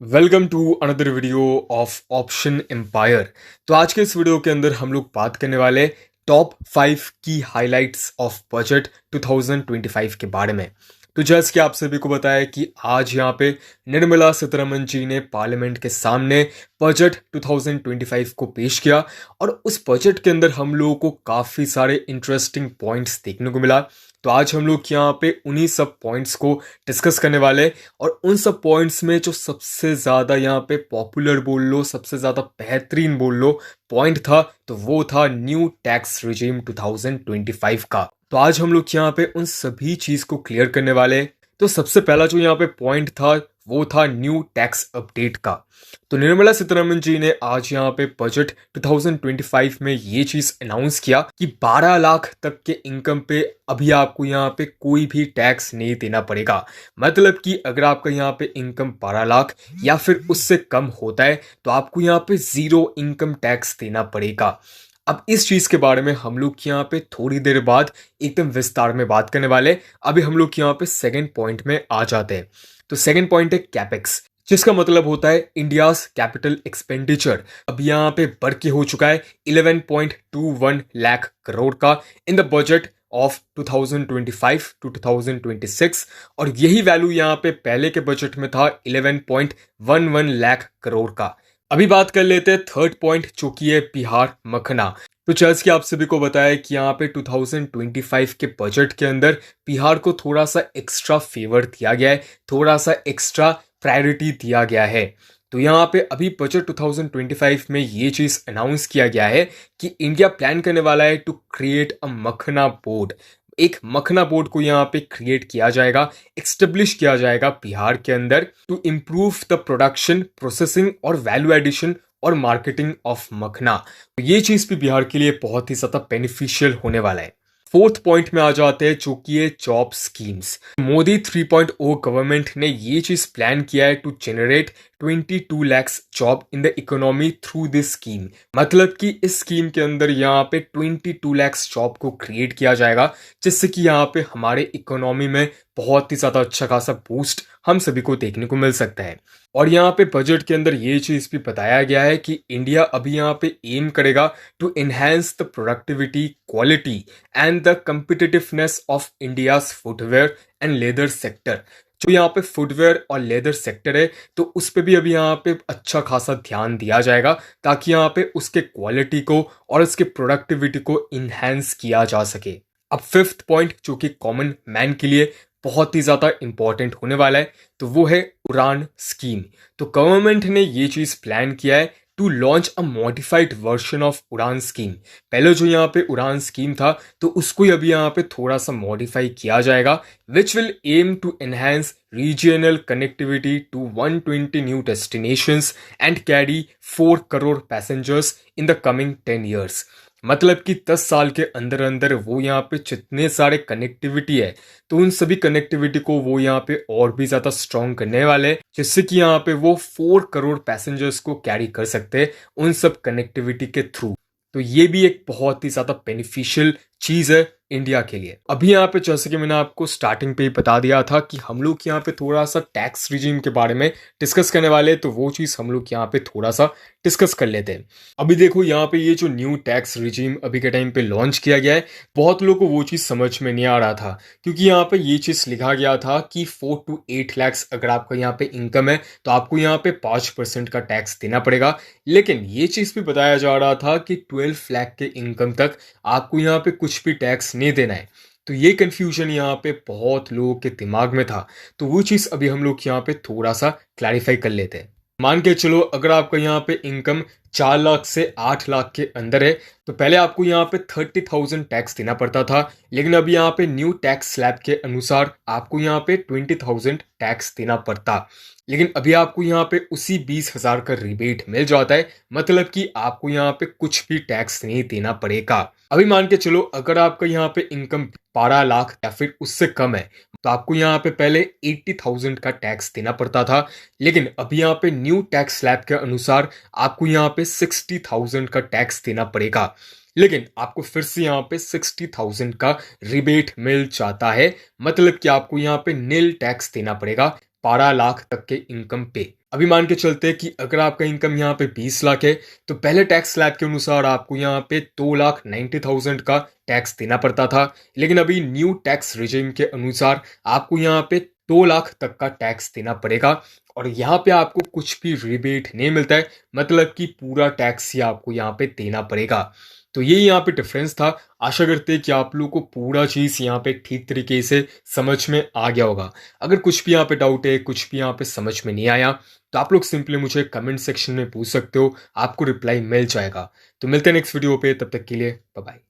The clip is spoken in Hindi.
Welcome to another video of option empire. तो आज के इस वीडियो के अंदर हम लोग बात करने वाले टॉप 5 की हाइलाइट्स ऑफ बजट 2025 के बारे में। तो जैसे कि आप सभी को बताया कि आज यहाँ पे निर्मला सीतारमण जी ने पार्लियामेंट के सामने बजट 2025 को पेश किया और उस बजट के अंदर हम लोगों को काफ़ी सारे इंटरेस्टिंग पॉइंट्स देखने को मिला। तो आज हम लोग यहाँ पे उन्हीं सब पॉइंट्स को डिस्कस करने वाले और उन सब पॉइंट्स में जो सबसे ज़्यादा यहाँ पे पॉपुलर बोल लो, सबसे ज़्यादा बेहतरीन बोल लो पॉइंट था, तो वो था न्यू टैक्स रिजीम 2025 का। तो आज हम लोग यहाँ पे उन सभी चीज़ को क्लियर करने वाले। तो सबसे पहला जो यहाँ पे पॉइंट था वो था न्यू टैक्स अपडेट का। तो निर्मला सीतारमण जी ने आज यहाँ पे बजट 2025 में ये चीज अनाउंस किया कि 12 लाख तक के इनकम पे अभी आपको यहाँ पे कोई भी टैक्स नहीं देना पड़ेगा। मतलब कि अगर आपका यहाँ पे इनकम 12 लाख या फिर उससे कम होता है तो आपको यहाँ पे जीरो इनकम टैक्स देना पड़ेगा। अब इस चीज के बारे में हम लोग यहाँ पे थोड़ी देर बाद एकदम विस्तार में बात करने वाले। अभी हम लोग यहाँ पे सेकेंड पॉइंट में आ जाते हैं। तो सेकेंड पॉइंट है कैपेक्स, जिसका मतलब होता है इंडियाज कैपिटल एक्सपेंडिचर। अब यहाँ पे बढ़ के हो चुका है 11.21 लाख करोड़ का in the budget of 2025 to 2026 और यही वैल्यू यहाँ पे पहले के बजट में था 11.11 लाख करोड़ का। अभी बात कर लेते हैं थर्ड पॉइंट, जो कि है बिहार मखना। तो जैसे कि आप सभी को बताया कि यहाँ पे 2025 के बजट के अंदर बिहार को थोड़ा सा एक्स्ट्रा फेवर दिया गया है, थोड़ा सा एक्स्ट्रा प्रायोरिटी दिया गया है। तो यहाँ पे अभी बजट 2025 में ये चीज अनाउंस किया गया है कि इंडिया प्लान करने वाला है टू क्रिएट अ मखना बोर्ड। एक मखना बोर्ड को यहाँ पे क्रिएट किया जाएगा, एक्स्टेब्लिश किया जाएगा बिहार के अंदर to improve the production, processing और वैल्यू एडिशन और मार्केटिंग ऑफ मखना। तो ये चीज भी बिहार के लिए बहुत ही ज्यादा बेनिफिशियल होने वाला है। फोर्थ पॉइंट में आ जाते हैं, जो कि है जॉब स्कीम्स। मोदी 3.0 गवर्नमेंट ने ये चीज प्लान किया है to generate 22 lakhs job in the economy through this scheme. मतलब कि इस स्कीम के अंदर यहाँ पे 22 lakhs जॉब को क्रिएट किया जाएगा, जिससे कि यहाँ पे हमारे इकोनॉमी में बहुत ही ज्यादा अच्छा खासा बूस्ट हम सभी को देखने को मिल सकता है। और यहाँ पे बजट के अंदर ये चीज भी बताया गया है कि इंडिया अभी यहाँ पे एम करेगा to enhance the productivity, quality and the competitiveness of India's footwear and leather sector. जो यहाँ पे फुटवेयर और लेदर सेक्टर है तो उस पे भी अभी यहाँ पे अच्छा खासा ध्यान दिया जाएगा, ताकि यहाँ पे उसके क्वालिटी को और उसके प्रोडक्टिविटी को इन्हेंस किया जा सके। अब फिफ्थ पॉइंट, जो कि कॉमन मैन के लिए बहुत ही ज्यादा इंपॉर्टेंट होने वाला है, तो वो है उड़ान स्कीम। तो गवर्नमेंट ने ये चीज प्लान किया है to launch a modified version of Udan scheme. पहले जो यहाँ पे उड़ान स्कीम था तो उसको ही अभी यहाँ पे थोड़ा सा मॉडिफाई किया जाएगा, which will aim to enhance regional connectivity to 120 new destinations and carry 4 crore passengers in the coming 10 years। मतलब कि 10 साल के अंदर अंदर वो यहाँ पे जितने सारे कनेक्टिविटी है तो उन सभी कनेक्टिविटी को वो यहाँ पे और भी ज्यादा स्ट्रॉन्ग करने वाले हैं, जिससे कि यहाँ पे वो 4 करोड़ पैसेंजर्स को कैरी कर सकते हैं उन सब कनेक्टिविटी के थ्रू। तो ये भी एक बहुत ही ज्यादा बेनिफिशियल चीज है इंडिया के लिए। अभी यहाँ पे जैसे कि मैंने आपको स्टार्टिंग पे ही बता दिया था कि हम लोग यहाँ पे थोड़ा सा टैक्स रिजीम के बारे में डिस्कस करने वाले हैं, तो वो चीज हम लोग यहाँ पे थोड़ा सा डिस्कस कर लेते हैं। अभी देखो यहाँ पे ये जो न्यू टैक्स रिजीम अभी के टाइम पे लॉन्च किया गया है, बहुत लोगों को वो चीज समझ में नहीं आ रहा था, क्योंकि यहाँ पे ये चीज लिखा गया था कि 4 to 8 lakhs अगर आपका यहाँ पे इनकम है तो आपको यहाँ पे 5% का टैक्स देना पड़ेगा। लेकिन ये चीज भी बताया जा रहा था कि 12 लाख के इनकम तक आपको यहाँ पे कुछ भी टैक्स नहीं देना है। तो ये कंफ्यूजन यहाँ पे बहुत लोगों के दिमाग में था, तो वो चीज अभी हम लोग यहाँ पे थोड़ा सा क्लैरिफाई कर लेते हैं। मान के चलो अगर आपका यहाँ पे इनकम 4 लाख से 8 लाख के अंदर है तो पहले आपको यहाँ पे 30,000 टैक्स देना पड़ता था, लेकिन अभी यहाँ पे न्यू टैक्स स्लैब के अनुसार आपको यहाँ पे 20,000 टैक्स देना पड़ता। लेकिन अभी आपको यहाँ पे उसी 20,000 का रिबेट मिल जाता है, मतलब कि आपको यहाँ पे कुछ भी टैक्स नहीं देना पड़ेगा। अभी मान के चलो अगर आपका यहाँ पे इनकम 12 लाख या फिर उससे कम है तो आपको यहाँ पे पहले 80,000 का टैक्स देना पड़ता था, लेकिन अभी यहाँ पे न्यू टैक्स स्लैब के अनुसार आपको यहाँ पे 60,000 का टैक्स देना पड़ेगा। लेकिन आपको फिर से यहाँ पे 60,000 का रिबेट मिल जाता है, मतलब कि आपको यहाँ पे नील टैक्स देना पड़ेगा 12 लाख तक के इनकम पे। अभी मान के चलते हैं कि अगर आपका इनकम यहाँ पे 20 लाख है तो पहले टैक्स स्लैब के अनुसार आपको यहाँ पे 2,90,000 का टैक्स देना पड़ता था, लेकिन अभी न्यू टैक्स रिजिम के अनुसार आपको यहाँ पे 2 लाख तक का टैक्स देना पड़ेगा और यहाँ पे आपको कुछ भी रिबेट नहीं मिलता है, मतलब कि पूरा टैक्स ही आपको यहाँ पे देना पड़ेगा। तो ये यहाँ पे डिफरेंस था। आशा करते हैं कि आप लोगों को पूरा चीज़ यहाँ पे ठीक तरीके से समझ में आ गया होगा। अगर कुछ भी यहाँ पे डाउट है, कुछ भी यहाँ पे समझ में नहीं आया, तो आप लोग सिंपली मुझे कमेंट सेक्शन में पूछ सकते हो, आपको रिप्लाई मिल जाएगा। तो मिलते हैं नेक्स्ट वीडियो पे, तब तक के लिए बाय बाय।